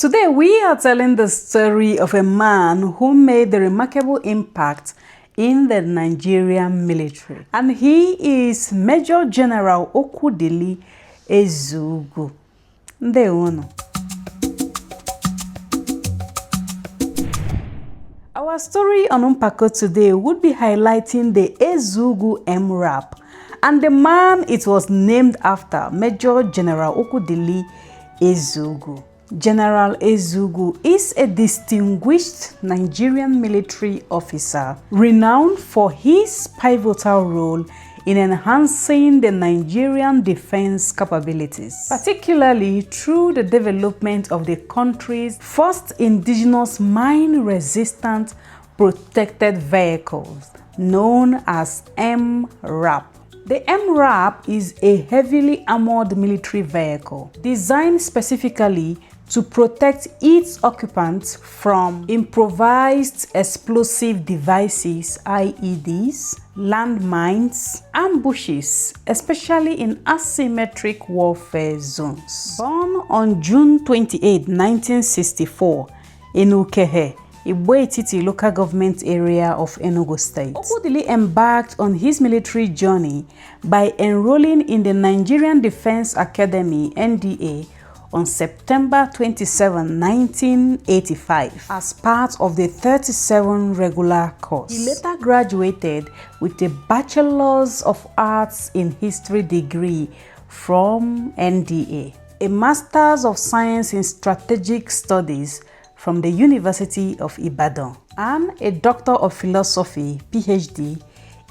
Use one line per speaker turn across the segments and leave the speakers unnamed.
Today we are telling the story of a man who made a remarkable impact in the Nigerian military, and he is Major General Okwudili Ezugwu. Ndewono. Our story on Mpàkó today would be highlighting the Ezugwu MRAP and the man it was named after, Major General Okwudili Ezugwu. General Ezugwu is a distinguished Nigerian military officer renowned for his pivotal role in enhancing the Nigerian defense capabilities, particularly through the development of the country's first indigenous mine-resistant protected vehicles, known as MRAP. The MRAP is a heavily armored military vehicle designed specifically to protect its occupants from improvised explosive devices, IEDs, landmines, ambushes, especially in asymmetric warfare zones. Born on June 28, 1964 in Ukehe, Igbo local government area of Enugu State, Okwudili embarked on his military journey by enrolling in the Nigerian Defense Academy (NDA) on September 27, 1985 as part of the 37 regular course. He later graduated with a Bachelor's of Arts in History degree from NDA, a Master's of Science in Strategic Studies from the University of Ibadan, and a Doctor of Philosophy, PhD,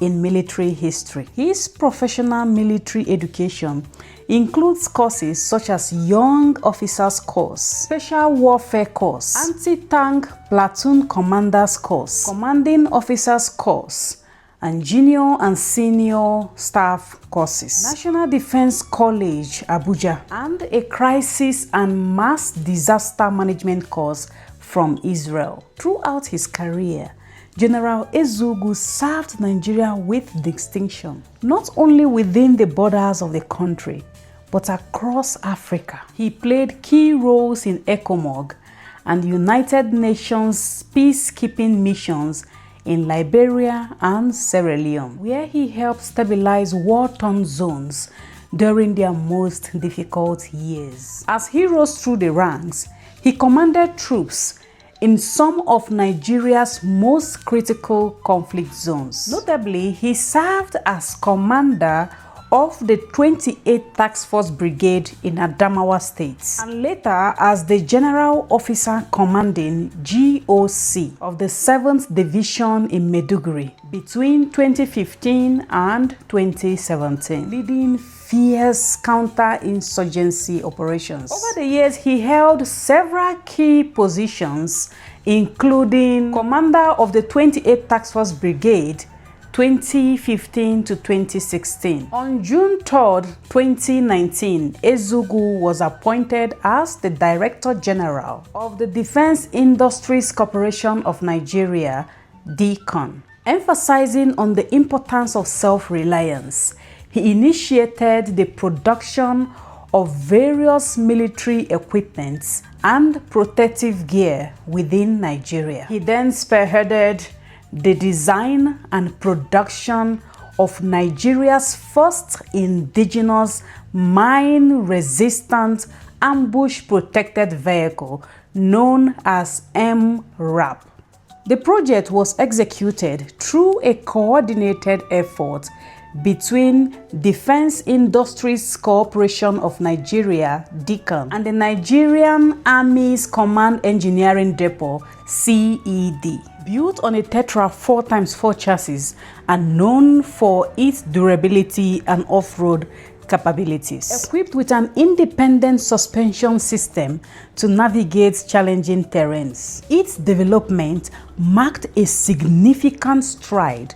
in military history. His professional military education includes courses such as Young Officers Course, Special Warfare Course, Anti-Tank Platoon Commanders Course, Commanding Officers Course, and Junior and Senior Staff courses, National Defense College, Abuja, and a Crisis and Mass Disaster Management course from Israel. Throughout his career, General Ezugwu served Nigeria with distinction, not only within the borders of the country, but across Africa. He played key roles in ECOMOG and United Nations peacekeeping missions in Liberia and Sierra Leone, where he helped stabilize war-torn zones during their most difficult years. As he rose through the ranks, he commanded troops in some of Nigeria's most critical conflict zones. Notably, he served as commander of the 28th Task Force Brigade in Adamawa State, and later as the General Officer Commanding GOC of the 7th Division in Maiduguri between 2015 and 2017, leading fierce counterinsurgency operations. Over the years, he held several key positions, including Commander of the 28th Task Force Brigade 2015 to 2016. On June 3, 2019, Ezugwu was appointed as the Director General of the Defense Industries Corporation of Nigeria, DICON. Emphasizing on the importance of self-reliance, he initiated the production of various military equipments and protective gear within Nigeria. He then spearheaded the design and production of Nigeria's first indigenous mine-resistant ambush-protected vehicle known as MRAP. The project was executed through a coordinated effort between Defense Industries Corporation of Nigeria, DICON, and the Nigerian Army's Command Engineering Depot, CED. Built on a Tetra 4x4 chassis and known for its durability and off-road capabilities. Equipped with an independent suspension system to navigate challenging terrains, its development marked a significant stride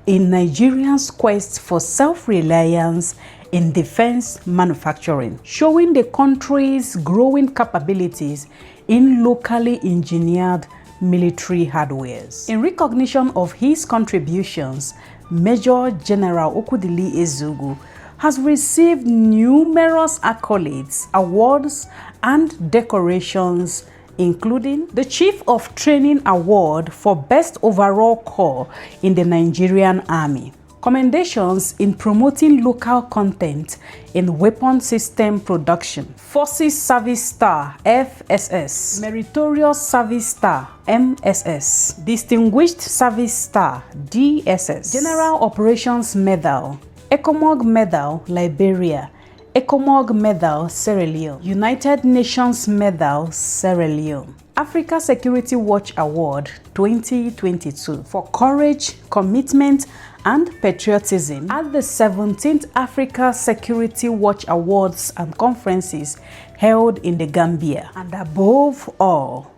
in Nigeria's quest for self-reliance in defense manufacturing, showing the country's growing capabilities in locally engineered military hardwares. In recognition of his contributions, Major General Okwudili Ezugwu has received numerous accolades, awards, and decorations, including the Chief of Training Award for Best Overall Corps in the Nigerian Army, commendations in promoting local content in weapon system production, Forces Service Star FSS, Meritorious Service Star MSS, Distinguished Service Star DSS, General Operations Medal, ECOMOG Medal Liberia, ECOMOG Medal Sierra Leone, United Nations Medal Sierra Leone, Africa Security Watch Award 2022 for courage, commitment, and patriotism at the 17th Africa Security Watch Awards and conferences held in the Gambia, and above all,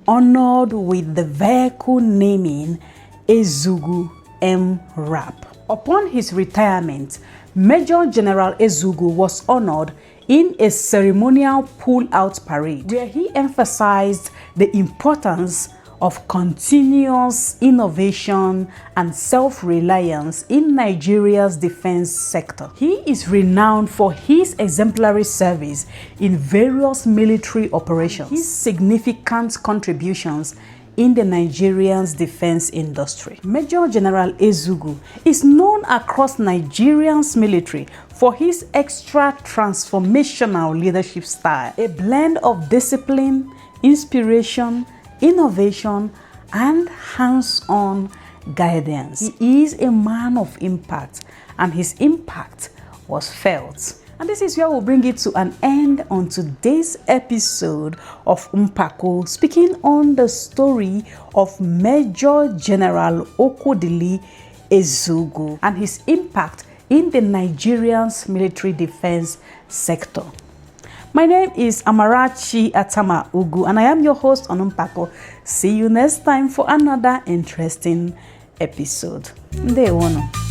honored with the vehicle naming Ezugwu MRAP. Upon his retirement, Major General Ezugwu was honored in a ceremonial pull-out parade where he emphasized the importance of continuous innovation and self-reliance in Nigeria's defense sector. He is renowned for his exemplary service in various military operations, his significant contributions in the Nigerian's defense industry. Major General Ezugwu is known across Nigerian's military for his extra transformational leadership style, a blend of discipline, inspiration, innovation, and hands-on guidance. He is a man of impact, and his impact was felt. And this is where we'll bring it to an end on today's episode of Mpàkó, speaking on the story of Major General Okwudili Ezugwu and his impact in the Nigerian's military defense sector. My name is Amarachi Atama Ugu, and I am your host on Mpàkó. See you next time for another interesting episode. Ndewono.